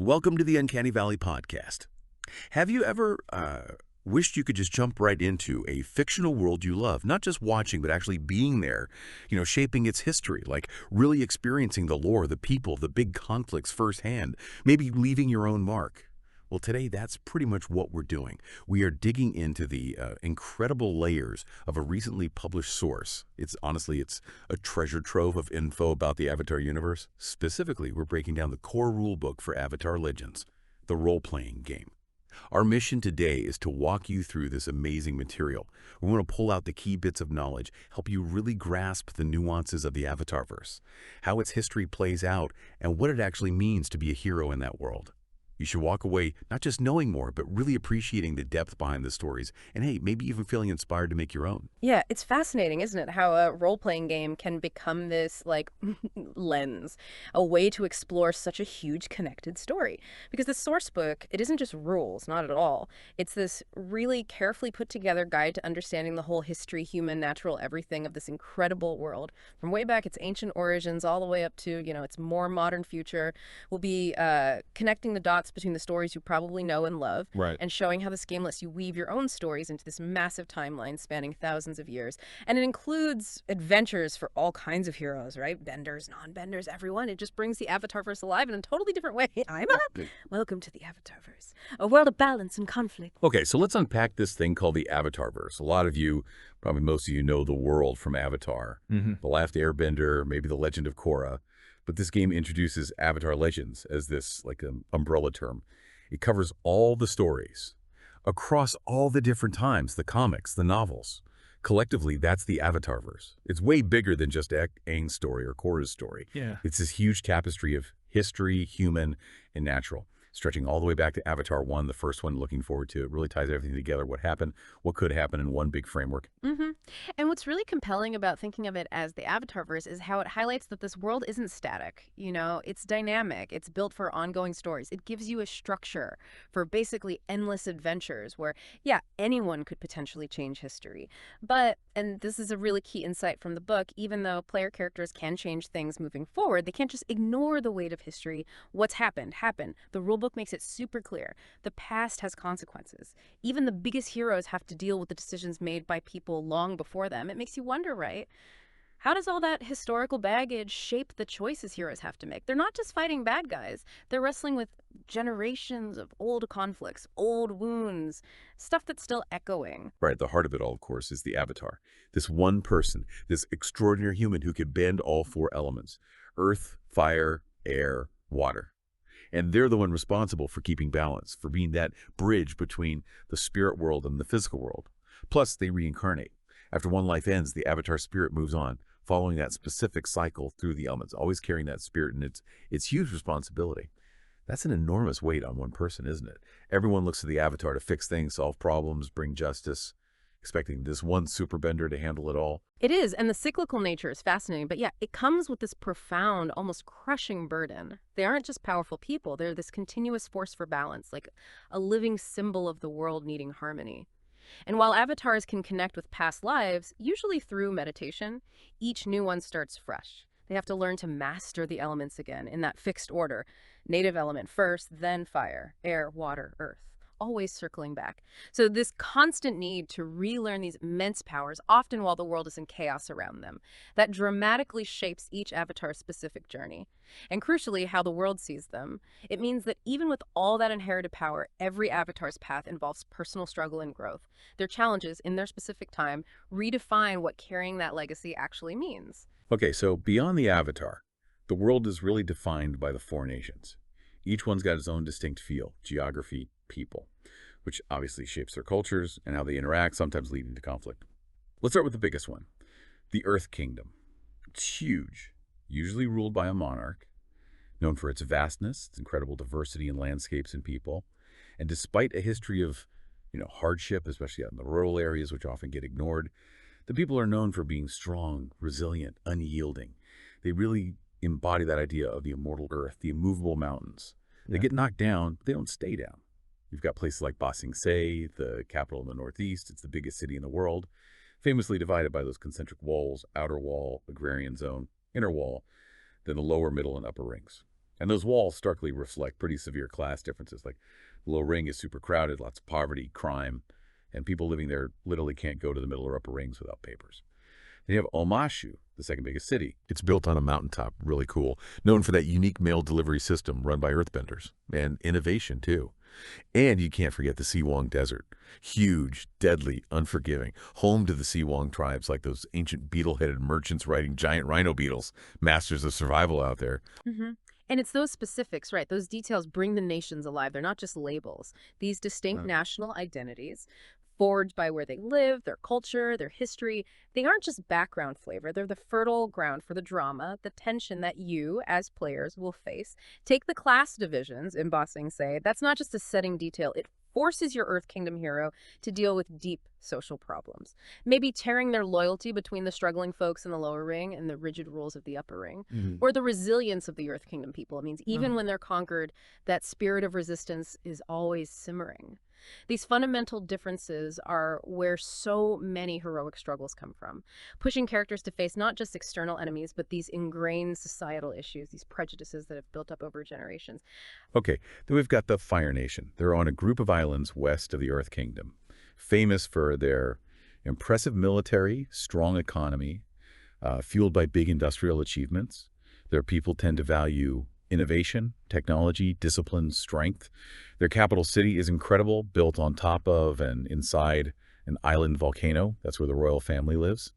Welcome to the Uncanny Valley podcast. Have you ever wished you could just jump right into a fictional world you love, not just watching, but actually being there, shaping its history, like really experiencing the lore, the people, the big conflicts firsthand, maybe leaving your own mark? Well, today, that's pretty much what we're doing. We are digging into the incredible layers of a recently published source. It's a treasure trove of info about the Avatar universe. Specifically, we're breaking down the core rulebook for Avatar Legends, the role-playing game. Our mission today is to walk you through this amazing material. We want to pull out the key bits of knowledge, help you really grasp the nuances of the Avatarverse, how its history plays out, and what it actually means to be a hero in that world. You should walk away not just knowing more, but really appreciating the depth behind the stories, and hey, maybe even feeling inspired to make your own. Yeah, it's fascinating, isn't it? How a role-playing game can become this, lens, a way to explore such a huge connected story. Because the source book, it isn't just rules, not at all. It's this really carefully put together guide to understanding the whole history, human, natural, everything of this incredible world. From way back, its ancient origins, all the way up to, its more modern future. We'll be connecting the dots between the stories you probably know and love, Right. and showing how this game lets you weave your own stories into this massive timeline spanning thousands of years. And it includes adventures for all kinds of heroes, right? Benders, non-benders, everyone. It just brings the Avatarverse alive in a totally different way. I'm up. Welcome to the Avatarverse, a world of balance and conflict. Okay, so let's unpack this thing called the Avatarverse. A lot of you, probably most of you, know the world from Avatar, The Last Airbender, maybe The Legend of Korra. But this game introduces Avatar Legends as this umbrella term. It covers all the stories across all the different times, the comics, the novels. Collectively, that's the Avatarverse. It's way bigger than just Aang's story or Korra's story. Yeah. It's this huge tapestry of history, human, and natural, stretching all the way back to Avatar 1, the first one, looking forward to it. Really ties everything together, what happened, what could happen in one big framework. And what's really compelling about thinking of it as the Avatarverse is how it highlights that this world isn't static. It's dynamic. It's built for ongoing stories. It gives you a structure for basically endless adventures where, yeah, anyone could potentially change history. But, and this is a really key insight from the book, even though player characters can change things moving forward, they can't just ignore the weight of history. What's happened. The rulebook makes it super clear. The past has consequences. Even the biggest heroes have to deal with the decisions made by people long before them. It makes you wonder, right? How does all that historical baggage shape the choices heroes have to make? They're not just fighting bad guys. They're wrestling with generations of old conflicts, old wounds, stuff that's still echoing. Right at the heart of it all, of course, is the Avatar. This one person, this extraordinary human who could bend all four elements: earth, fire, air, water. And they're the one responsible for keeping balance, for being that bridge between the spirit world and the physical world. Plus, they reincarnate. After one life ends, the Avatar spirit moves on, following that specific cycle through the elements, always carrying that spirit, and it's huge responsibility. That's an enormous weight on one person, isn't it? Everyone looks to the Avatar to fix things, solve problems, bring justice, expecting this one superbender to handle it all. It is, and the cyclical nature is fascinating, but yeah, it comes with this profound, almost crushing burden. They aren't just powerful people, they're this continuous force for balance, like a living symbol of the world needing harmony. And while avatars can connect with past lives, usually through meditation, each new one starts fresh. They have to learn to master the elements again in that fixed order. Native element first, then fire, air, water, earth. Always circling back. So this constant need to relearn these immense powers, often while the world is in chaos around them, that dramatically shapes each avatar's specific journey. And crucially, how the world sees them. It means that even with all that inherited power, every avatar's path involves personal struggle and growth. Their challenges, in their specific time, redefine what carrying that legacy actually means. Okay, so beyond the Avatar, the world is really defined by the four nations. Each one's got its own distinct feel, geography, people, which obviously shapes their cultures and how they interact, sometimes leading to conflict. Let's start with the biggest one, the Earth Kingdom. It's huge, usually ruled by a monarch, known for its vastness, its incredible diversity in landscapes and people. And despite a history of, hardship, especially out in the rural areas, which often get ignored, the people are known for being strong, resilient, unyielding. They really embody that idea of the immortal earth, the immovable mountains. They get knocked down, but they don't stay down. You've got places like Ba Sing Se, the capital in the northeast. It's the biggest city in the world, famously divided by those concentric walls: outer wall, agrarian zone, inner wall, then the lower, middle, and upper rings. And those walls starkly reflect pretty severe class differences. Like the lower ring is super crowded, lots of poverty, crime, and people living there literally can't go to the middle or upper rings without papers. Then you have Omashu, the second biggest city. It's built on a mountaintop, really cool, known for that unique mail delivery system run by earthbenders, and innovation too. And you can't forget the Siwang Desert. Huge, deadly, unforgiving, home to the Siwang tribes, like those ancient beetle-headed merchants riding giant rhino beetles, masters of survival out there. Hmm. And it's those specifics, right? Those details bring the nations alive. They're not just labels. These distinct national identities, forged by where they live, their culture, their history, they aren't just background flavor. They're the fertile ground for the drama, the tension that you, as players, will face. Take the class divisions in Ba Sing Se. That's not just a setting detail. It forces your Earth Kingdom hero to deal with deep social problems. Maybe tearing their loyalty between the struggling folks in the lower ring and the rigid rules of the upper ring. Or the resilience of the Earth Kingdom people. It means even when they're conquered, that spirit of resistance is always simmering. These fundamental differences are where so many heroic struggles come from, pushing characters to face not just external enemies, but these ingrained societal issues, these prejudices that have built up over generations. Okay, then we've got the Fire Nation. They're on a group of islands west of the Earth Kingdom, famous for their impressive military, strong economy, fueled by big industrial achievements. Their people tend to value innovation, technology, discipline, strength. Their capital city is incredible, built on top of and inside an island volcano. That's where the royal family lives.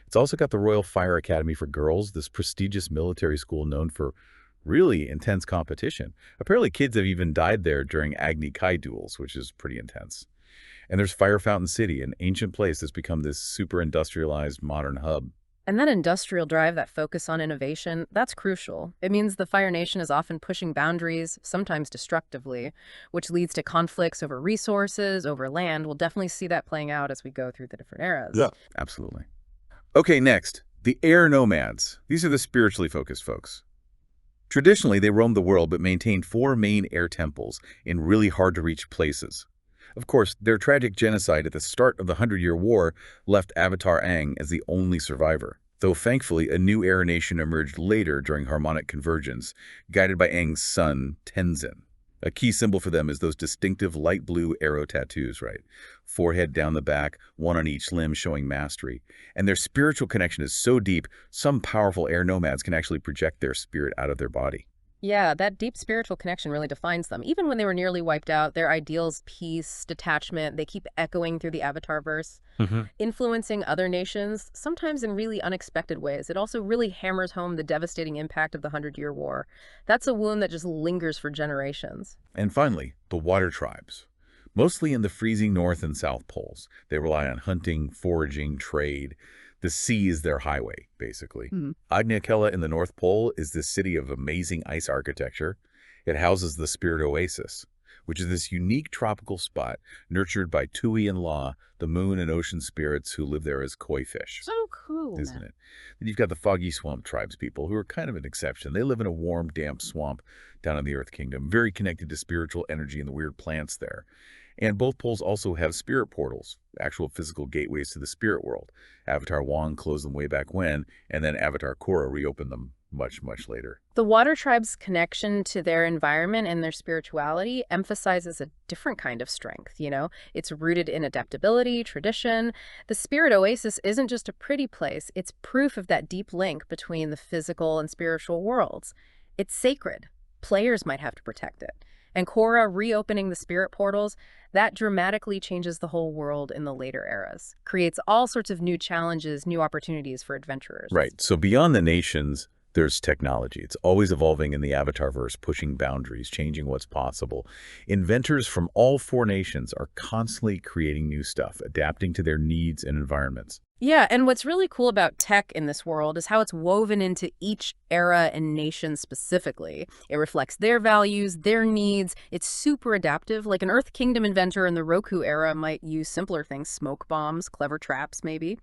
It's also got the Royal Fire Academy for Girls, this prestigious military school known for really intense competition. Apparently kids have even died there during Agni Kai duels, which is pretty intense. And there's Fire Fountain City, an ancient place that's become this super industrialized modern hub. And that industrial drive, that focus on innovation, that's crucial. It means the Fire Nation is often pushing boundaries, sometimes destructively, which leads to conflicts over resources, over land. We'll definitely see that playing out as we go through the different eras. Yeah, absolutely. Okay, next, the air nomads. These are the spiritually focused folks. Traditionally, they roamed the world but maintained 4 main air temples in really hard-to-reach places. Of course, their tragic genocide at the start of the 100-Year War left Avatar Aang as the only survivor, though thankfully a new air nation emerged later during harmonic convergence, guided by Aang's son, Tenzin. A key symbol for them is those distinctive light blue arrow tattoos, right? Forehead down the back, one on each limb showing mastery. And their spiritual connection is so deep, some powerful air nomads can actually project their spirit out of their body. Yeah, that deep spiritual connection really defines them. Even when they were nearly wiped out, their ideals, peace, detachment, they keep echoing through the Avatarverse, influencing other nations, sometimes in really unexpected ways. It also really hammers home the devastating impact of the 100-Year War. That's a wound that just lingers for generations. And finally, the water tribes. Mostly in the freezing north and south poles. They rely on hunting, foraging, trade. The sea is their highway, basically. Agniakella in the North Pole is this city of amazing ice architecture. It houses the Spirit Oasis, which is this unique tropical spot nurtured by Tui and La, the moon and ocean spirits who live there as koi fish. So cool, Isn't it? Then you've got the Foggy Swamp tribes people, who are kind of an exception. They live in a warm, damp swamp down in the Earth Kingdom, very connected to spiritual energy and the weird plants there. And both poles also have spirit portals, actual physical gateways to the spirit world. Avatar Wong closed them way back when, and then Avatar Korra reopened them much, much later. The water tribe's connection to their environment and their spirituality emphasizes a different kind of strength, you know? It's rooted in adaptability, tradition. The Spirit Oasis isn't just a pretty place. It's proof of that deep link between the physical and spiritual worlds. It's sacred. Players might have to protect it. And Korra reopening the spirit portals, that dramatically changes the whole world in the later eras. Creates all sorts of new challenges, new opportunities for adventurers. Right. So beyond the nations, there's technology. It's always evolving in the Avatarverse, pushing boundaries, changing what's possible. Inventors from all 4 nations are constantly creating new stuff, adapting to their needs and environments. Yeah, and what's really cool about tech in this world is how it's woven into each era and nation specifically. It reflects their values, their needs. It's super adaptive. Like an Earth Kingdom inventor in the Roku era might use simpler things, smoke bombs, clever traps maybe.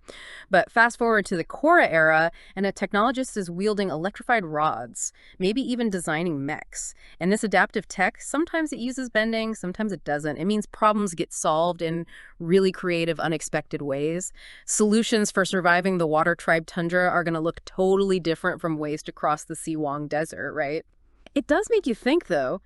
But fast forward to the Korra era, and a technologist is wielding electrified rods, maybe even designing mechs. And this adaptive tech, sometimes it uses bending, sometimes it doesn't. It means problems get solved in really creative, unexpected ways. Solutions for surviving the water tribe tundra are going to look totally different from ways to cross the Siwang Desert, right? It does make you think, though.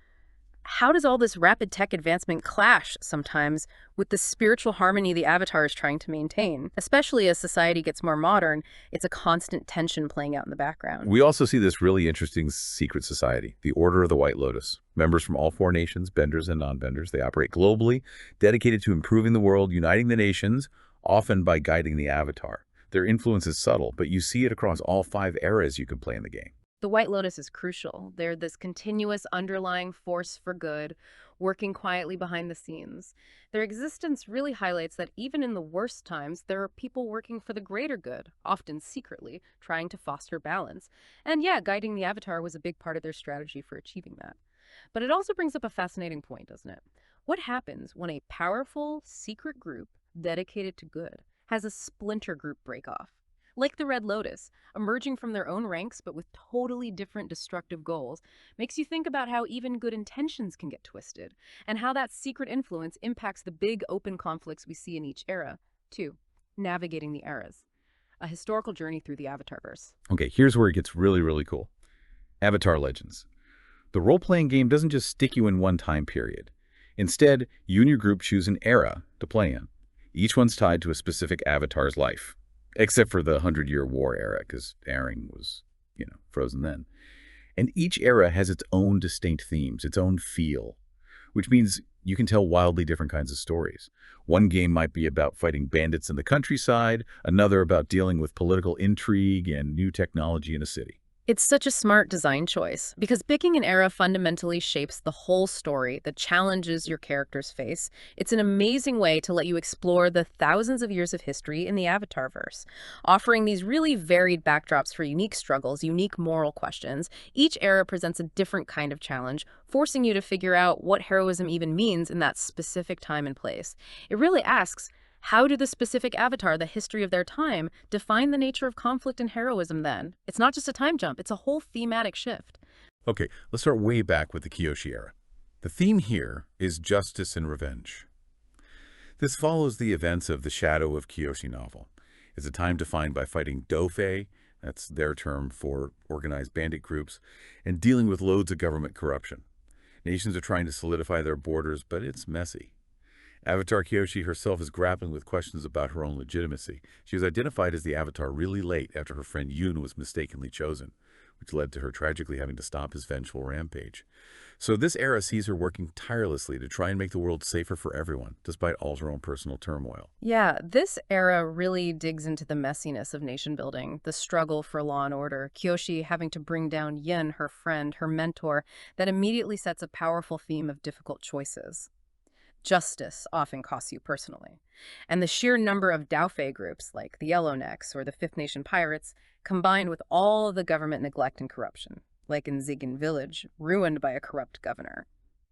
How does all this rapid tech advancement clash sometimes with the spiritual harmony the Avatar is trying to maintain? Especially as society gets more modern, it's a constant tension playing out in the background. We also see this really interesting secret society, the Order of the White Lotus. Members from all four nations, benders and non-benders, they operate globally, dedicated to improving the world, uniting the nations, often by guiding the Avatar. Their influence is subtle, but you see it across all 5 eras you can play in the game. The White Lotus is crucial. They're this continuous underlying force for good, working quietly behind the scenes. Their existence really highlights that even in the worst times, there are people working for the greater good, often secretly, trying to foster balance. And yeah, guiding the Avatar was a big part of their strategy for achieving that. But it also brings up a fascinating point, doesn't it? What happens when a powerful, secret group dedicated to good has a splinter group break off? Like the Red Lotus, emerging from their own ranks but with totally different destructive goals, makes you think about how even good intentions can get twisted, and how that secret influence impacts the big open conflicts we see in each era. 2. Navigating the eras. A historical journey through the Avatarverse. Okay, here's where it gets really, really cool. Avatar Legends. The role-playing game doesn't just stick you in one time period. Instead, you and your group choose an era to play in. Each one's tied to a specific avatar's life. Except for the 100-Year War era, because Aang was, frozen then. And each era has its own distinct themes, its own feel, which means you can tell wildly different kinds of stories. One game might be about fighting bandits in the countryside, another about dealing with political intrigue and new technology in a city. It's such a smart design choice, because picking an era fundamentally shapes the whole story, the challenges your characters face. It's an amazing way to let you explore the thousands of years of history in the Avatarverse, offering these really varied backdrops for unique struggles, unique moral questions. Each era presents a different kind of challenge, forcing you to figure out what heroism even means in that specific time and place. It really asks, how do the specific avatar, the history of their time, define the nature of conflict and heroism then? It's not just a time jump, it's a whole thematic shift. Okay, let's start way back with the Kyoshi era. The theme here is justice and revenge. This follows the events of the Shadow of Kyoshi novel. It's a time defined by fighting Dofei, that's their term for organized bandit groups, and dealing with loads of government corruption. Nations are trying to solidify their borders, but it's messy. Avatar Kyoshi herself is grappling with questions about her own legitimacy. She was identified as the Avatar really late after her friend Yoon was mistakenly chosen, which led to her tragically having to stop his vengeful rampage. So this era sees her working tirelessly to try and make the world safer for everyone, despite all her own personal turmoil. Yeah, this era really digs into the messiness of nation building, the struggle for law and order, Kyoshi having to bring down Yin, her friend, her mentor, that immediately sets a powerful theme of difficult choices. Justice often costs you personally. And the sheer number of Daofei groups, like the Yellownecks or the Fifth Nation Pirates, combined with all of the government neglect and corruption, like in Zigan Village, ruined by a corrupt governor.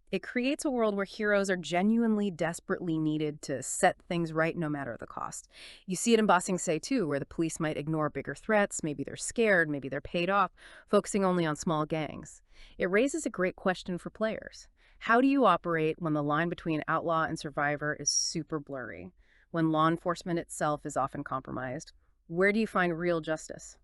It creates a world where heroes are genuinely, desperately needed to set things right no matter the cost. You see it in Ba Sing Se too, where the police might ignore bigger threats, maybe they're scared, maybe they're paid off, focusing only on small gangs. It raises a great question for players. How do you operate when the line between outlaw and survivor is super blurry? When law enforcement itself is often compromised? Where do you find real justice?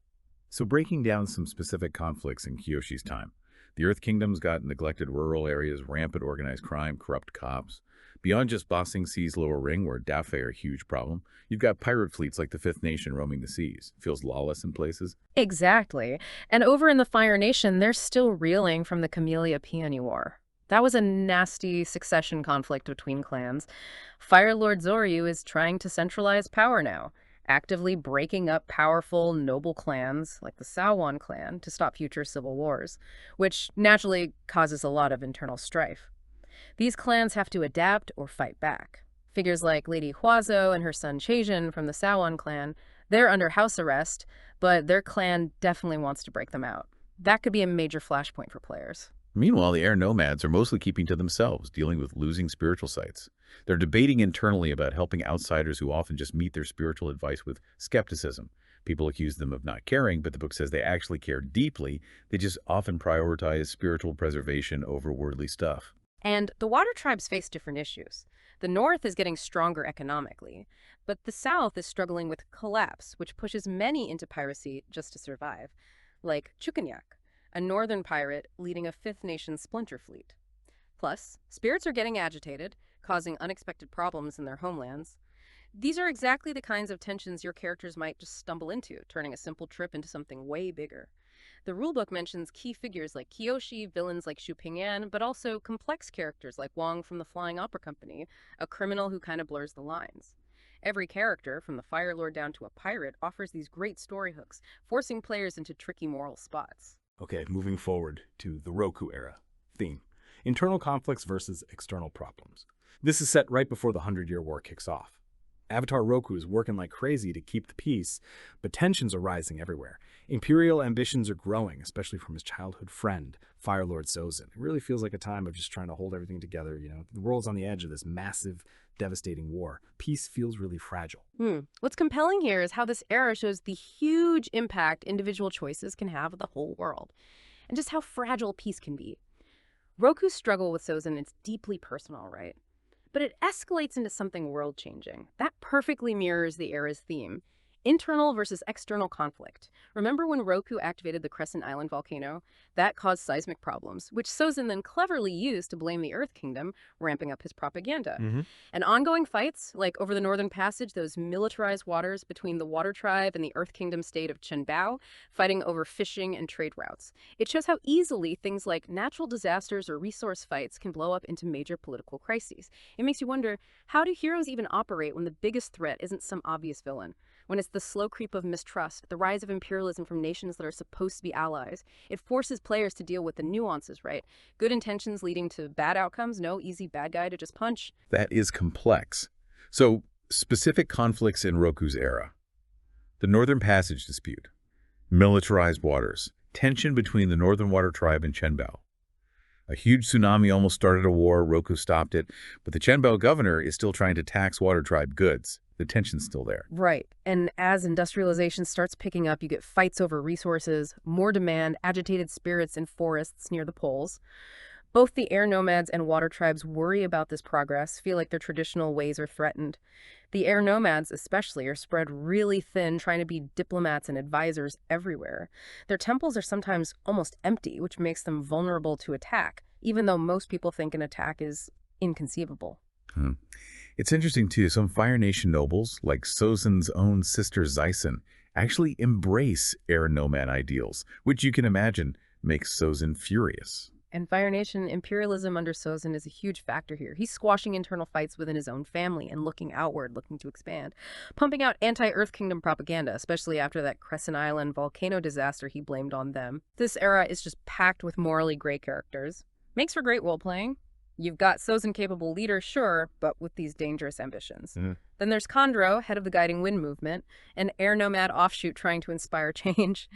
So breaking down some specific conflicts in Kyoshi's time. The Earth Kingdom's got neglected rural areas, rampant organized crime, corrupt cops. Beyond just Ba Sing Se's lower ring, where Daofei are a huge problem, you've got pirate fleets like the Fifth Nation roaming the seas. Feels lawless in places. Exactly. And over in the Fire Nation, they're still reeling from the Camellia Peony War. That was a nasty succession conflict between clans. Fire Lord Zoryu is trying to centralize power now, actively breaking up powerful, noble clans like the Sawan clan to stop future civil wars, which naturally causes a lot of internal strife. These clans have to adapt or fight back. Figures like Lady Huazo and her son Chejin from the Sawan clan, they're under house arrest, but their clan definitely wants to break them out. That could be a major flashpoint for players. Meanwhile, the air nomads are mostly keeping to themselves, dealing with losing spiritual sites. They're debating internally about helping outsiders who often just meet their spiritual advice with skepticism. People accuse them of not caring, but the book says they actually care deeply. They just often prioritize spiritual preservation over worldly stuff. And the water tribes face different issues. The north is getting stronger economically, but the south is struggling with collapse, which pushes many into piracy just to survive, like Chukanyak. a northern pirate leading a Fifth Nation splinter fleet. Plus, spirits are getting agitated, causing unexpected problems in their homelands. These are exactly the kinds of tensions your characters might just stumble into, turning a simple trip into something way bigger. The rulebook mentions key figures like Kiyoshi, villains like Xu Pingyan, but also complex characters like Wong from the Flying Opera Company, a criminal who kind of blurs the lines. Every character, from the Fire Lord down to a pirate, offers these great story hooks, forcing players into tricky moral spots. Okay, moving forward to the Roku era. Theme: internal conflicts versus external problems. This is set right before the 100-Year War kicks off. Avatar Roku is working like crazy to keep the peace, but tensions are rising everywhere. Imperial ambitions are growing, especially from his childhood friend, Fire Lord Sozin. It really feels like a time of just trying to hold everything together. The world's on the edge of this massive, devastating war. Peace feels really fragile. What's compelling here is how this era shows the huge impact individual choices can have on the whole world, and just how fragile peace can be. Roku's struggle with Sozin is deeply personal, right? But it escalates into something world-changing. That perfectly mirrors the era's theme: internal versus external conflict. Remember when Roku activated the Crescent Island volcano? That caused seismic problems, which Sozin then cleverly used to blame the Earth Kingdom, ramping up his propaganda. And ongoing fights, like over the Northern Passage, those militarized waters between the Water Tribe and the Earth Kingdom state of Chenbao, fighting over fishing and trade routes. It shows how easily things like natural disasters or resource fights can blow up into major political crises. It makes you wonder, how do heroes even operate when the biggest threat isn't some obvious villain? When it's the slow creep of mistrust, the rise of imperialism from nations that are supposed to be allies. It forces players to deal with the nuances, right? Good intentions leading to bad outcomes, no easy bad guy to just punch. That is complex. So, specific conflicts in Roku's era. The Northern Passage dispute, militarized waters, tension between the Northern Water Tribe and Chenbao. A huge tsunami almost started a war. Roku stopped it, but the Chenbao governor is still trying to tax Water Tribe goods. The tension's still there. Right. And as industrialization starts picking up, you get fights over resources, more demand, agitated spirits in forests near the poles. Both the air nomads and water tribes worry about this progress, feel like their traditional ways are threatened. The air nomads, especially, are spread really thin, trying to be diplomats and advisors everywhere. Their temples are sometimes almost empty, which makes them vulnerable to attack, even though most people think an attack is inconceivable. It's interesting, too. Some Fire Nation nobles, like Sozin's own sister Zyson, actually embrace air nomad ideals, which you can imagine makes Sozin furious. And Fire Nation imperialism under Sozin is a huge factor here. He's squashing internal fights within his own family and looking outward, looking to expand, pumping out anti-Earth Kingdom propaganda, especially after that Crescent Island volcano disaster he blamed on them. This era is just packed with morally gray characters. Makes for great role-playing. You've got Sozin-capable leader, sure, but with these dangerous ambitions. Then there's Khandro, head of the Guiding Wind movement, an air nomad offshoot trying to inspire change.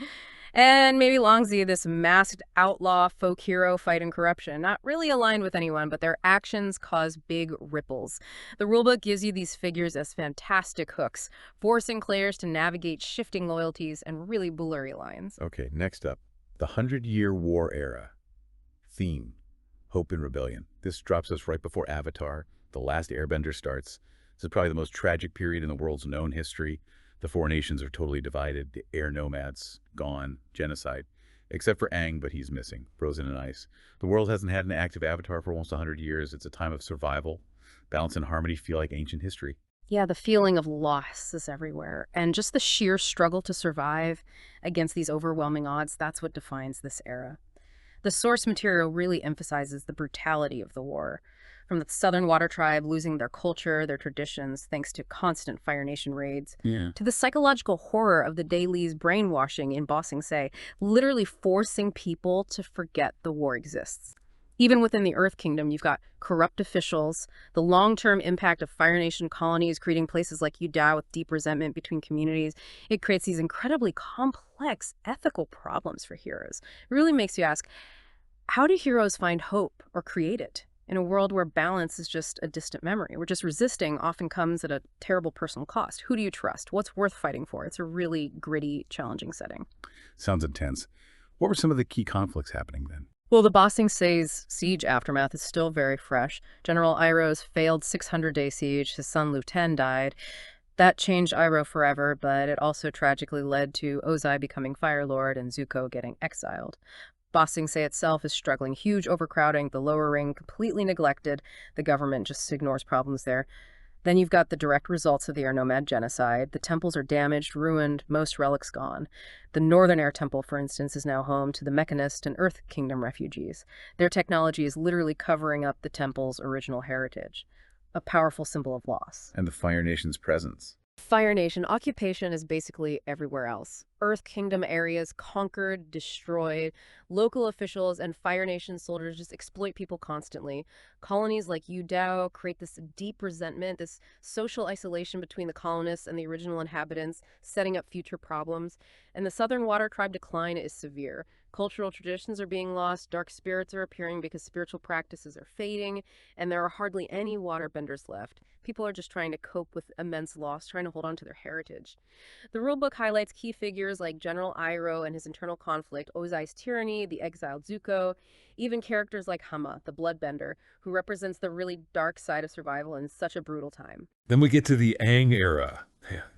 And maybe Longzi, this masked outlaw folk hero fighting corruption. Not really aligned with anyone, but their actions cause big ripples. The rulebook gives you these figures as fantastic hooks, forcing players to navigate shifting loyalties and really blurry lines. Okay, next up, the 100-Year War era. Theme: hope and rebellion. This drops us right before Avatar, the last Airbender starts. This is probably the most tragic period in the world's known history. The four nations are totally divided. The air nomads, gone, genocide. Except for Aang, but he's missing, frozen in ice. The world hasn't had an active Avatar for almost 100 years. It's a time of survival. Balance and harmony feel like ancient history. Yeah, the feeling of loss is everywhere. And just the sheer struggle to survive against these overwhelming odds, that's what defines this era. The source material really emphasizes the brutality of the war. From the Southern Water Tribe losing their culture, their traditions, thanks to constant Fire Nation raids, to the psychological horror of the dailies brainwashing in Ba Sing Se, literally forcing people to forget the war exists. Even within the Earth Kingdom, you've got corrupt officials, the long-term impact of Fire Nation colonies creating places like Yudao with deep resentment between communities. It creates these incredibly complex ethical problems for heroes. It really makes you ask, how do heroes find hope or create it in a world where balance is just a distant memory, where just resisting often comes at a terrible personal cost? Who do you trust? What's worth fighting for? It's a really gritty, challenging setting. Sounds intense. What were some of the key conflicts happening then? Well, the Ba Sing Se's siege aftermath is still very fresh. General Iroh's failed 600-day siege. His son Lu Ten died. That changed Iroh forever, but it also tragically led to Ozai becoming Fire Lord and Zuko getting exiled. Ba Sing Se itself is struggling, huge overcrowding, the lower ring completely neglected, the government just ignores problems there. Then you've got the direct results of the air nomad genocide. The temples are damaged, ruined, most relics gone. The Northern Air Temple, for instance, is now home to the Mechanist and Earth Kingdom refugees. Their technology is literally covering up the temple's original heritage, a powerful symbol of loss. And the Fire Nation's presence. Fire Nation occupation is basically everywhere else. Earth Kingdom areas conquered, destroyed. Local officials and Fire Nation soldiers just exploit people constantly. Colonies like Udao create this deep resentment, this social isolation between the colonists and the original inhabitants, setting up future problems. And the Southern Water Tribe decline is severe. Cultural traditions are being lost, dark spirits are appearing because spiritual practices are fading, and there are hardly any waterbenders left. People are just trying to cope with immense loss, trying to hold on to their heritage. The rulebook highlights key figures like General Iroh and his internal conflict, Ozai's tyranny, the exiled Zuko, even characters like Hama, the bloodbender, who represents the really dark side of survival in such a brutal time. Then we get to the Aang era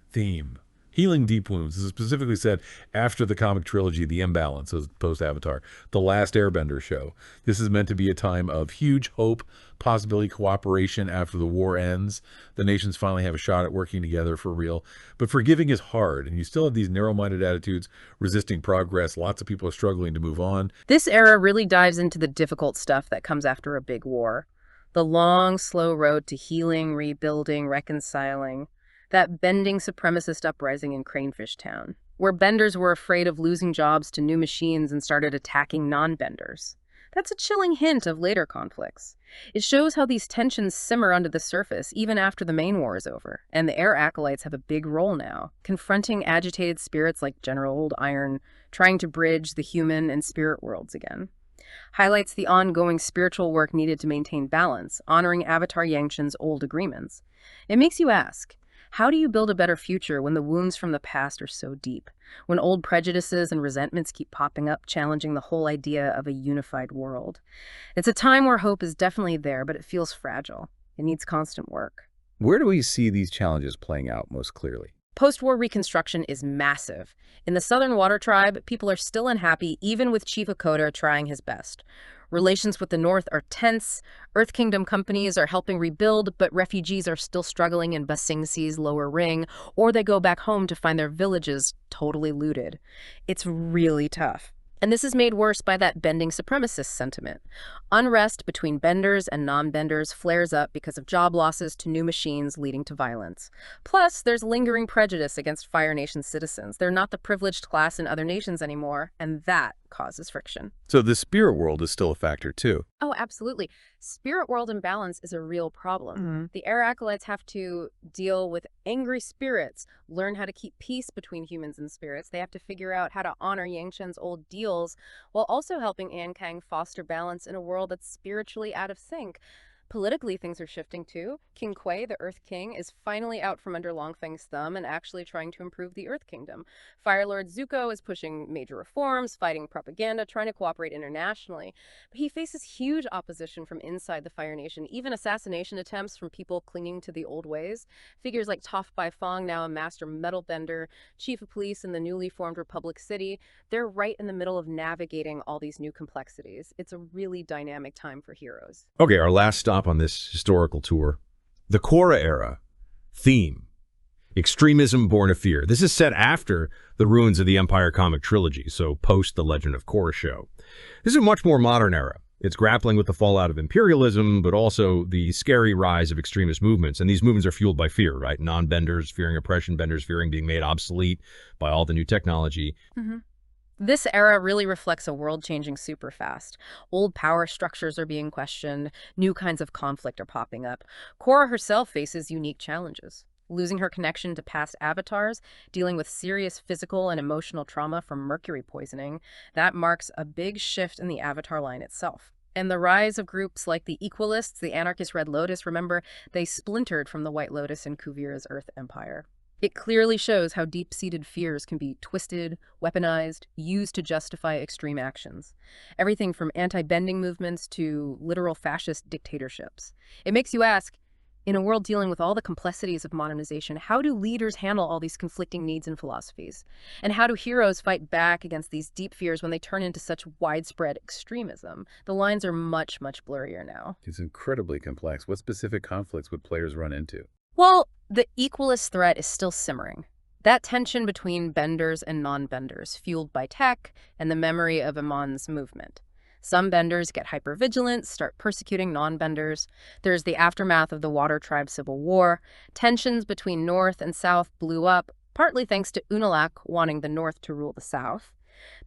theme. Healing deep wounds. This is specifically said after the comic trilogy, The Imbalance, as post-Avatar, The Last Airbender show. This is meant to be a time of huge hope, possibility, cooperation after the war ends. The nations finally have a shot at working together for real. But forgiving is hard, and you still have these narrow-minded attitudes resisting progress. Lots of people are struggling to move on. This era really dives into the difficult stuff that comes after a big war. The long, slow road to healing, rebuilding, reconciling. That bending supremacist uprising in Cranefish Town, where benders were afraid of losing jobs to new machines and started attacking non-benders. That's a chilling hint of later conflicts. It shows how these tensions simmer under the surface even after the main war is over, and the Air Acolytes have a big role now, confronting agitated spirits like General Old Iron, trying to bridge the human and spirit worlds again. Highlights the ongoing spiritual work needed to maintain balance, honoring Avatar Yangshin's old agreements. It makes you ask, how do you build a better future when the wounds from the past are so deep? When old prejudices and resentments keep popping up, challenging the whole idea of a unified world? It's a time where hope is definitely there, but it feels fragile. It needs constant work. Where do we see these challenges playing out most clearly? Post-war reconstruction is massive. In the Southern Water Tribe, people are still unhappy, even with Chief Okota trying his best. Relations with the North are tense. Earth Kingdom companies are helping rebuild, but refugees are still struggling in Ba Sing Se's lower ring, or they go back home to find their villages totally looted. It's really tough. And this is made worse by that bending supremacist sentiment. Unrest between benders and non-benders flares up because of job losses to new machines leading to violence. Plus, there's lingering prejudice against Fire Nation citizens. They're not the privileged class in other nations anymore, and that causes friction. So the spirit world is still a factor too. Oh, absolutely. Spirit world imbalance is a real problem. The Air Acolytes have to deal with angry spirits, learn how to keep peace between humans and spirits. They have to figure out how to honor Yangshen's old deals while also helping UNCAiNN foster balance in a world that's spiritually out of sync. Politically, things are shifting too. King Kui, the Earth King, is finally out from under Longfeng's thumb and actually trying to improve the Earth Kingdom. Fire Lord Zuko is pushing major reforms, fighting propaganda, trying to cooperate internationally. But he faces huge opposition from inside the Fire Nation, even assassination attempts from people clinging to the old ways. Figures like Toph Bai Fong, now a master metalbender, chief of police in the newly formed Republic City, they're right in the middle of navigating all these new complexities. It's a really dynamic time for heroes. Okay, our last stop on this historical tour, the Korra era theme, extremism born of fear. This is set after the ruins of the Empire comic trilogy, so post the Legend of Korra show. This is a much more modern era. It's grappling with the fallout of imperialism, but also the scary rise of extremist movements. And these movements are fueled by fear, right? Non-benders fearing oppression, benders fearing being made obsolete by all the new technology. This era really reflects a world changing super fast. Old power structures are being questioned, new kinds of conflict are popping up. Korra herself faces unique challenges. Losing her connection to past avatars, dealing with serious physical and emotional trauma from mercury poisoning, that marks a big shift in the Avatar line itself. And the rise of groups like the Equalists, the anarchist Red Lotus, remember, they splintered from the White Lotus in Kuvira's Earth Empire. It clearly shows how deep-seated fears can be twisted, weaponized, used to justify extreme actions. Everything from anti-bending movements to literal fascist dictatorships. It makes you ask, In a world dealing with all the complexities of modernization, how do leaders handle all these conflicting needs and philosophies? And how do heroes fight back against these deep fears when they turn into such widespread extremism? The lines are much, much blurrier now. It's incredibly complex. What specific conflicts would players run into? Well, the equalist threat is still simmering. That tension between benders and non-benders, fueled by tech and the memory of Amon's movement. Some benders get hypervigilant, start persecuting non-benders. There's the aftermath of the Water Tribe Civil War. Tensions between North and South blew up, partly thanks to Unalaq wanting the North to rule the South.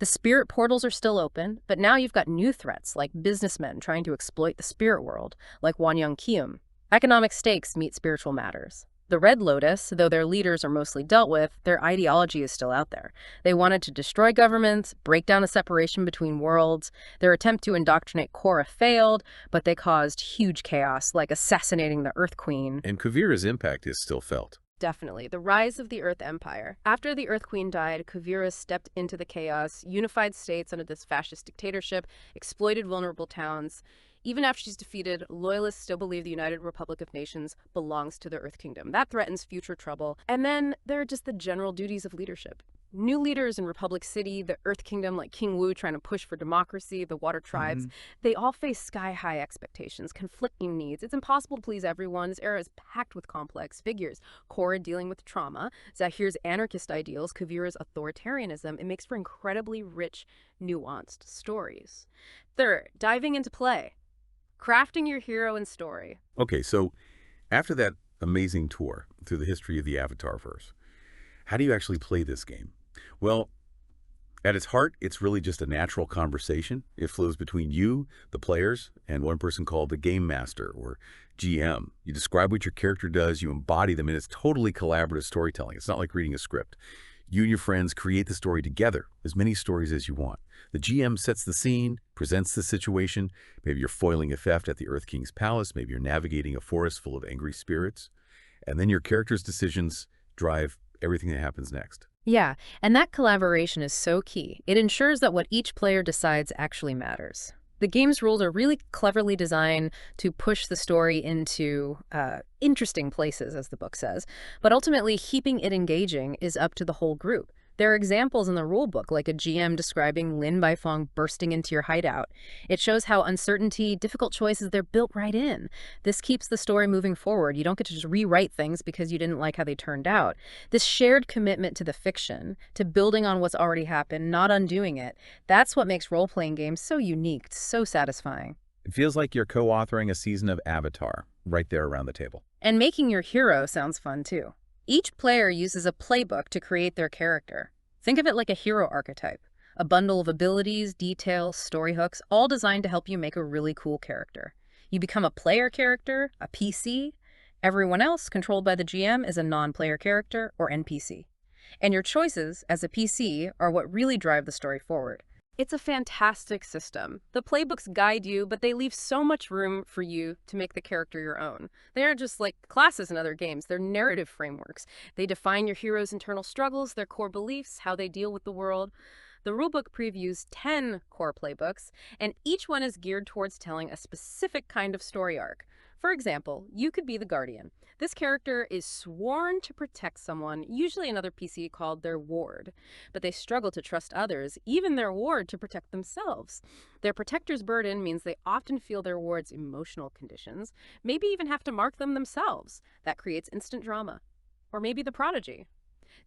The spirit portals are still open, but now you've got new threats, like businessmen trying to exploit the spirit world, like UNCAiNNY. Economic stakes meet spiritual matters. The Red Lotus, though their leaders are mostly dealt with, their ideology is still out there. They wanted to destroy governments, break down a separation between worlds. Their attempt to indoctrinate Korra failed, but they caused huge chaos, like assassinating the Earth Queen. And Kuvira's impact is still felt. Definitely. The rise of the Earth Empire. After the Earth Queen died, Kuvira stepped into the chaos, unified states under this fascist dictatorship, exploited vulnerable towns. Even after she's defeated, loyalists still believe the United Republic of Nations belongs to the Earth Kingdom. That threatens future trouble. And then there are just the general duties of leadership. New leaders in Republic City, the Earth Kingdom, like King Wu trying to push for democracy, the Water Tribes, they all face sky-high expectations, conflicting needs. It's impossible to please everyone. This era is packed with complex figures. Korra dealing with trauma, Zahir's anarchist ideals, Kuvira's authoritarianism. It makes for incredibly rich, nuanced stories. Third, diving into play. Crafting your hero and story. Okay, so after that amazing tour through the history of the Avatarverse, how do you actually play this game? Well, at its heart, it's really just a natural conversation. It flows between you, the players, and one person called the game master, or GM. You describe what your character does, you embody them, and it's totally collaborative storytelling. It's not like reading a script. You and your friends create the story together, as many stories as you want. The GM sets the scene, presents the situation. Maybe you're foiling a theft at the Earth King's palace. Maybe you're navigating a forest full of angry spirits. And then your character's decisions drive everything that happens next. Yeah, and that collaboration is so key. It ensures that what each player decides actually matters. The game's rules are really cleverly designed to push the story into interesting places, as the book says, but ultimately keeping it engaging is up to the whole group. There are examples in the rulebook, like a GM describing Lin Baifeng bursting into your hideout. It shows how uncertainty, difficult choices, they're built right in. This keeps the story moving forward. You don't get to just rewrite things because you didn't like how they turned out. This shared commitment to the fiction, to building on what's already happened, not undoing it, that's what makes role-playing games so unique, so satisfying. It feels like you're co-authoring a season of Avatar right there around the table. And making your hero sounds fun, too. Each player uses a playbook to create their character. Think of it like a hero archetype, a bundle of abilities, details, story hooks, all designed to help you make a really cool character. You become a player character, a PC. Everyone else, controlled by the GM, is a non-player character or NPC. And your choices as a PC are what really drive the story forward. It's a fantastic system. The playbooks guide you, but they leave so much room for you to make the character your own. They aren't just like classes in other games. They're narrative frameworks. They define your hero's internal struggles, their core beliefs, how they deal with the world. The rulebook previews 10 core playbooks, and each one is geared towards telling a specific kind of story arc. For example, you could be the Guardian. This character is sworn to protect someone, usually another PC called their ward, but they struggle to trust others, even their ward, to protect themselves. Their protector's burden means they often feel their ward's emotional conditions, maybe even have to mark them themselves. That creates instant drama. Or maybe the prodigy.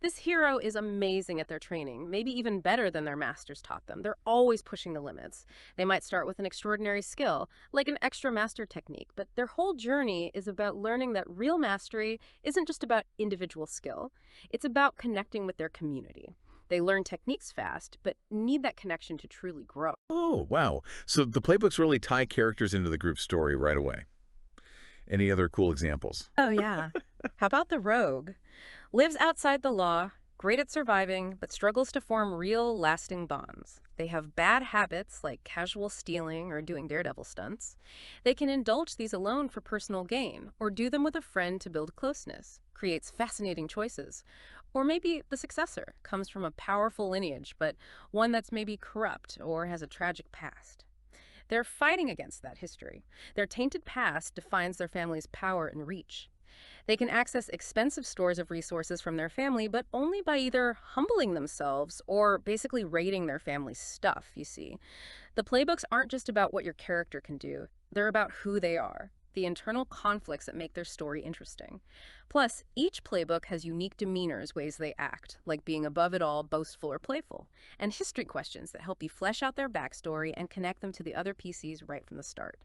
This hero is amazing at their training, maybe even better than their masters taught them. They're always pushing the limits. They might start with an extraordinary skill, like an extra master technique, but their whole journey is about learning that real mastery isn't just about individual skill. It's about connecting with their community. They learn techniques fast, but need that connection to truly grow. Oh, wow. So the playbooks really tie characters into the group story right away. Any other cool examples? Oh, yeah. How about the rogue? Lives outside the law, great at surviving, but struggles to form real, lasting bonds. They have bad habits like casual stealing or doing daredevil stunts. They can indulge these alone for personal gain, or do them with a friend to build closeness. Creates fascinating choices. Or maybe the successor comes from a powerful lineage, but one that's maybe corrupt or has a tragic past. They're fighting against that history. Their tainted past defines their family's power and reach. They can access expensive stores of resources from their family, but only by either humbling themselves or basically raiding their family's stuff, you see. The playbooks aren't just about what your character can do, they're about who they are, the internal conflicts that make their story interesting. Plus, each playbook has unique demeanors, ways they act, like being above it all, boastful, or playful, and history questions that help you flesh out their backstory and connect them to the other PCs right from the start.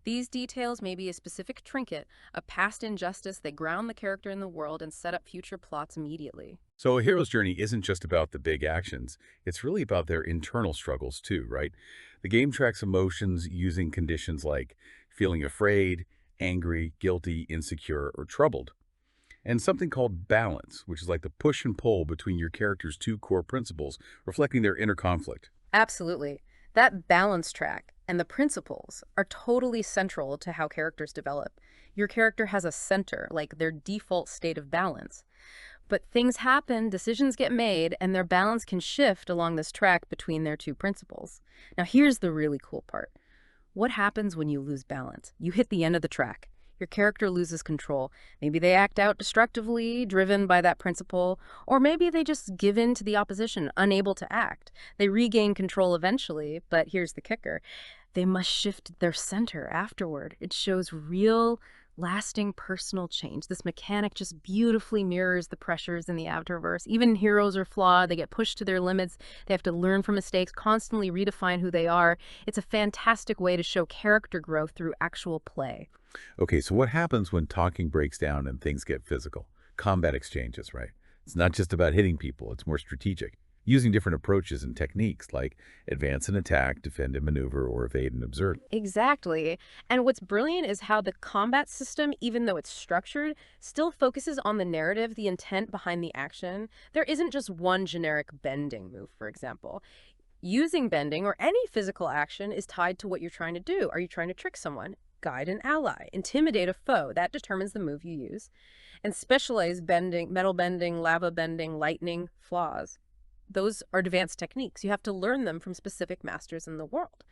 These details may be a specific trinket, a past injustice. They ground the character in the world and set up future plots immediately. So a hero's journey isn't just about the big actions. It's really about their internal struggles too, right? The game tracks emotions using conditions like feeling afraid, angry, guilty, insecure, or troubled. And something called balance, which is like the push and pull between your character's two core principles, reflecting their inner conflict. Absolutely. That balance track and the principles are totally central to how characters develop. Your character has a center, like their default state of balance. But things happen, decisions get made, and their balance can shift along this track between their two principles. Now here's the really cool part. What happens when you lose balance? You hit the end of the track. Your character loses control. Maybe they act out destructively, driven by that principle, or maybe they just give in to the opposition, unable to act. They regain control eventually, but here's the kicker. They must shift their center afterward. It shows real, lasting personal change. This mechanic just beautifully mirrors the pressures in the Avatarverse. Even heroes are flawed. They get pushed to their limits. They have to learn from mistakes, constantly redefine who they are. It's a fantastic way to show character growth through actual play. Okay, so what happens when talking breaks down and things get physical? Combat exchanges, right? It's not just about hitting people. It's more strategic, using different approaches and techniques like advance and attack, defend and maneuver, or evade and observe. Exactly. And what's brilliant is how the combat system, even though it's structured, still focuses on the narrative, the intent behind the action. There isn't just one generic bending move, for example. Using bending or any physical action is tied to what you're trying to do. Are you trying to trick someone? Guide an ally, intimidate a foe? That determines the move you use. And specialized bending, metal bending, lava bending, lightning, flaws. Those are advanced techniques. You have to learn them from specific masters in the world,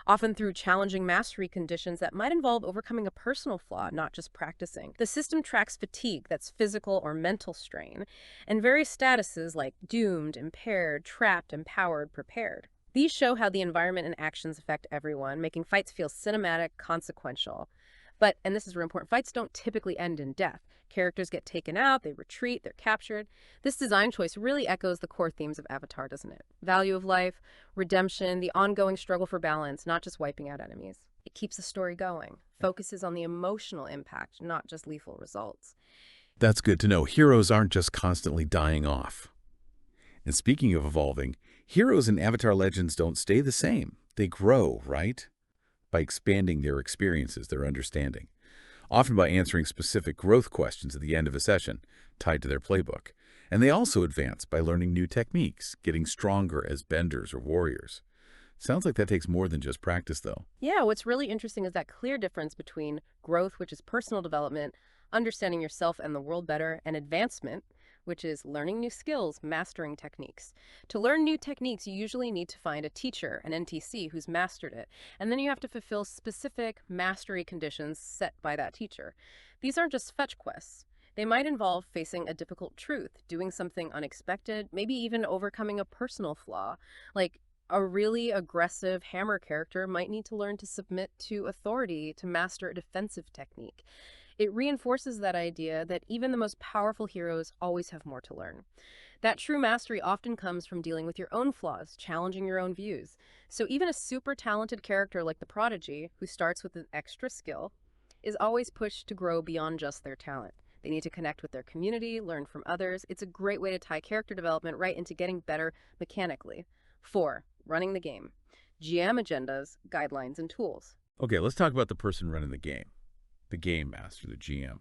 often through challenging mastery conditions that might involve overcoming a personal flaw, not just practicing. The system tracks fatigue, that's physical or mental strain, and various statuses like doomed, impaired, trapped, empowered, prepared. These show how the environment and actions affect everyone, making fights feel cinematic, consequential. But, and this is really important, fights don't typically end in death. Characters get taken out, they retreat, they're captured. This design choice really echoes the core themes of Avatar, doesn't it? Value of life, redemption, the ongoing struggle for balance, not just wiping out enemies. It keeps the story going, focuses on the emotional impact, not just lethal results. That's good to know. Heroes aren't just constantly dying off. And speaking of evolving, heroes in Avatar Legends don't stay the same. They grow, right? By expanding their experiences, their understanding. Often by answering specific growth questions at the end of a session tied to their playbook. And they also advance by learning new techniques, getting stronger as benders or warriors. Sounds like that takes more than just practice, though. Yeah, what's really interesting is that clear difference between growth, which is personal development, understanding yourself and the world better, and advancement, which is learning new skills, mastering techniques. To learn new techniques, you usually need to find a teacher, an NTC, who's mastered it, and then you have to fulfill specific mastery conditions set by that teacher. These aren't just fetch quests. They might involve facing a difficult truth, doing something unexpected, maybe even overcoming a personal flaw. Like a really aggressive hammer character might need to learn to submit to authority to master a defensive technique. It reinforces that idea that even the most powerful heroes always have more to learn. That true mastery often comes from dealing with your own flaws, challenging your own views. So even a super talented character like the Prodigy, who starts with an extra skill, is always pushed to grow beyond just their talent. They need to connect with their community, learn from others. It's a great way to tie character development right into getting better mechanically. 4. Running the game. GM agendas, guidelines, and tools. Okay, let's talk about the person running the game. The game master, the GM.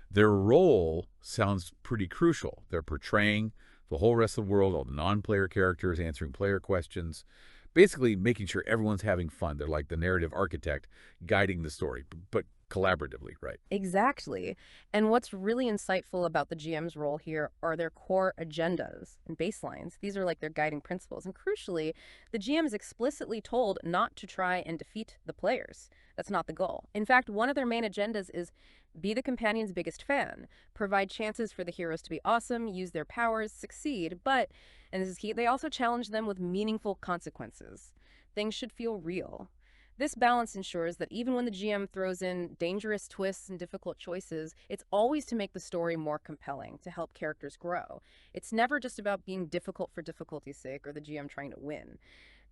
Their role sounds pretty crucial. They're portraying the whole rest of the world, all the non-player characters, answering player questions, basically making sure everyone's having fun. They're like the narrative architect guiding the story. But collaboratively, right? Exactly. And what's really insightful about the GM's role here are their core agendas and baselines. These are like their guiding principles. And crucially, the GM is explicitly told not to try and defeat the players. That's not the goal. In fact, one of their main agendas is be the companion's biggest fan, provide chances for the heroes to be awesome, use their powers, succeed, but, and this is key, they also challenge them with meaningful consequences. Things should feel real. This balance ensures that even when the GM throws in dangerous twists and difficult choices, it's always to make the story more compelling, to help characters grow. It's never just about being difficult for difficulty's sake or the GM trying to win.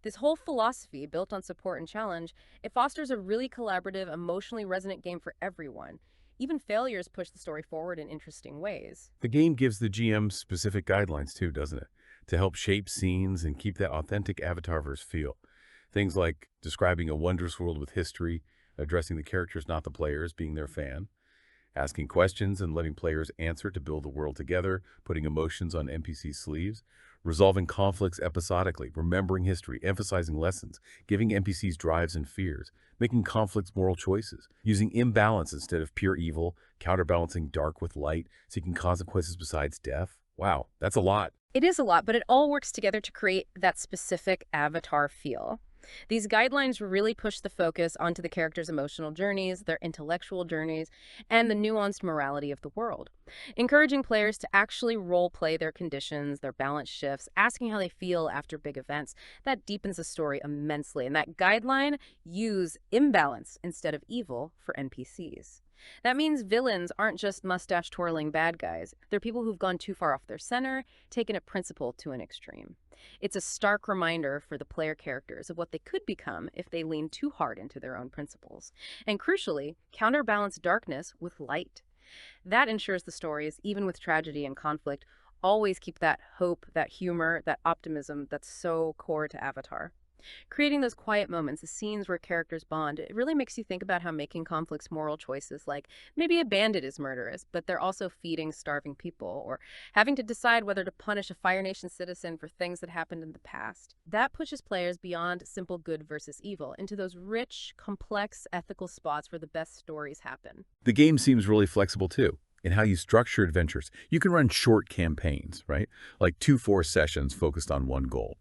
This whole philosophy, built on support and challenge, it fosters a really collaborative, emotionally resonant game for everyone. Even failures push the story forward in interesting ways. The game gives the GM specific guidelines too, doesn't it? To help shape scenes and keep that authentic Avatarverse feel. Things like describing a wondrous world with history, addressing the characters, not the players, being their fan, asking questions and letting players answer to build the world together, putting emotions on NPC sleeves, resolving conflicts episodically, remembering history, emphasizing lessons, giving NPCs drives and fears, making conflicts moral choices, using imbalance instead of pure evil, counterbalancing dark with light, seeking consequences besides death. Wow, that's a lot. It is a lot, but it all works together to create that specific Avatar feel. These guidelines really push the focus onto the characters' emotional journeys, their intellectual journeys, and the nuanced morality of the world, encouraging players to actually role-play their conditions, their balance shifts, asking how they feel after big events. That deepens the story immensely, and that guideline, use imbalance instead of evil for NPCs. That means villains aren't just mustache-twirling bad guys. They're people who've gone too far off their center, taken a principle to an extreme. It's a stark reminder for the player characters of what they could become if they lean too hard into their own principles. And crucially, counterbalance darkness with light. That ensures the stories, even with tragedy and conflict, always keep that hope, that humor, that optimism that's so core to Avatar. Creating those quiet moments, the scenes where characters bond, it really makes you think about how making conflicts moral choices, like maybe a bandit is murderous, but they're also feeding starving people, or having to decide whether to punish a Fire Nation citizen for things that happened in the past. That pushes players beyond simple good versus evil, into those rich, complex, ethical spots where the best stories happen. The game seems really flexible too in how you structure adventures. You can run short campaigns, right? Like 2-4 sessions focused on one goal.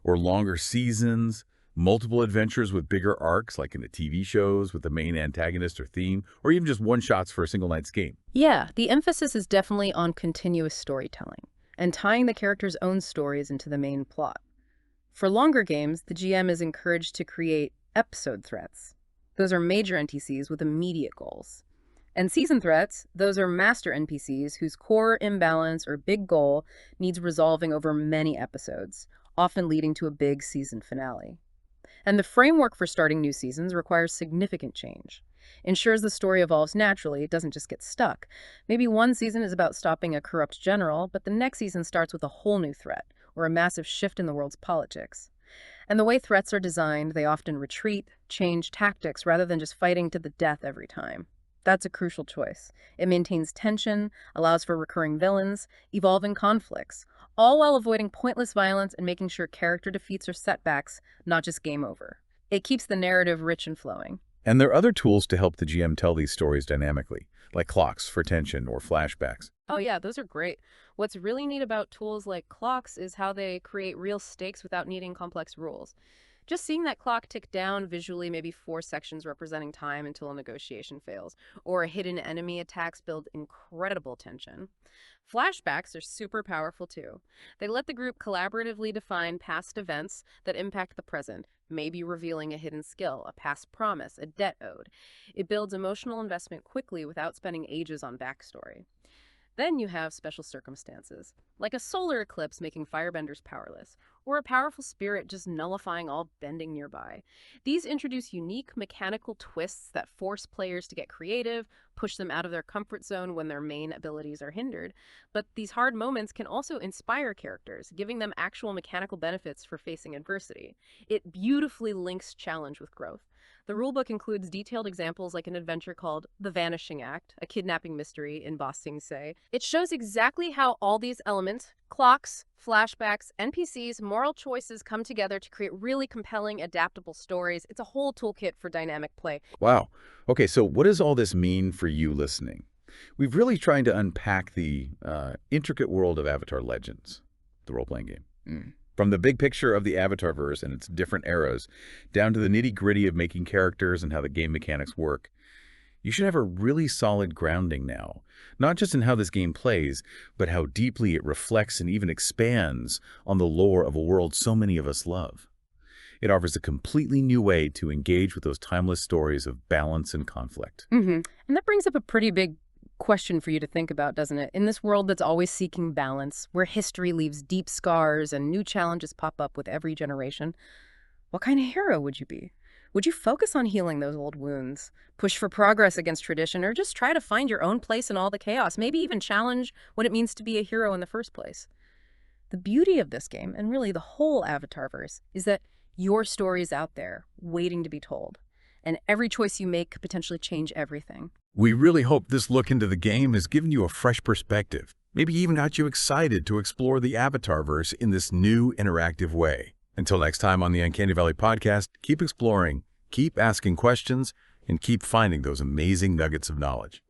Or longer seasons, multiple adventures with bigger arcs, like in the TV shows with the main antagonist or theme, or even just one-shots for a single night's game. Yeah, the emphasis is definitely on continuous storytelling and tying the characters' own stories into the main plot. For longer games, the GM is encouraged to create episode threats. Those are major NPCs with immediate goals. And season threats, those are master NPCs whose core imbalance or big goal needs resolving over many episodes, often leading to a big season finale. And the framework for starting new seasons requires significant change. Ensures the story evolves naturally, it doesn't just get stuck. Maybe one season is about stopping a corrupt general, but the next season starts with a whole new threat, or a massive shift in the world's politics. And the way threats are designed, they often retreat, change tactics, rather than just fighting to the death every time. That's a crucial choice. It maintains tension, allows for recurring villains, evolving conflicts, all while avoiding pointless violence and making sure character defeats are setbacks, not just game over. It keeps the narrative rich and flowing. And there are other tools to help the GM tell these stories dynamically, like clocks for tension or flashbacks. Oh yeah, those are great. What's really neat about tools like clocks is how they create real stakes without needing complex rules. Just seeing that clock tick down visually, maybe 4 sections representing time until a negotiation fails, or hidden enemy attacks build incredible tension. Flashbacks are super powerful too. They let the group collaboratively define past events that impact the present, maybe revealing a hidden skill, a past promise, a debt owed. It builds emotional investment quickly without spending ages on backstory. Then you have special circumstances, like a solar eclipse making firebenders powerless, or a powerful spirit just nullifying all bending nearby. These introduce unique mechanical twists that force players to get creative, push them out of their comfort zone when their main abilities are hindered. But these hard moments can also inspire characters, giving them actual mechanical benefits for facing adversity. It beautifully links challenge with growth. The rulebook includes detailed examples like an adventure called The Vanishing Act, a kidnapping mystery in Ba Sing Se. It shows exactly how all these elements Clocks, flashbacks, NPCs, moral choices come together to create really compelling, adaptable stories. It's a whole toolkit for dynamic play. Wow. Okay, so what does all this mean for you listening? We've really tried to unpack the intricate world of Avatar Legends, the role-playing game. From the big picture of the Avatarverse and its different eras, down to the nitty-gritty of making characters and how the game mechanics work. You should have a really solid grounding now, not just in how this game plays, but how deeply it reflects and even expands on the lore of a world so many of us love. It offers a completely new way to engage with those timeless stories of balance and conflict. And that brings up a pretty big question for you to think about, doesn't it? In this world that's always seeking balance, where history leaves deep scars and new challenges pop up with every generation, what kind of hero would you be? Would you focus on healing those old wounds, push for progress against tradition, or just try to find your own place in all the chaos, maybe even challenge what it means to be a hero in the first place? The beauty of this game, and really the whole Avatarverse, is that your story is out there, waiting to be told. And every choice you make could potentially change everything. We really hope this look into the game has given you a fresh perspective, maybe even got you excited to explore the Avatarverse in this new interactive way. Until next time on the Uncanny Valley podcast, keep exploring, keep asking questions, and keep finding those amazing nuggets of knowledge.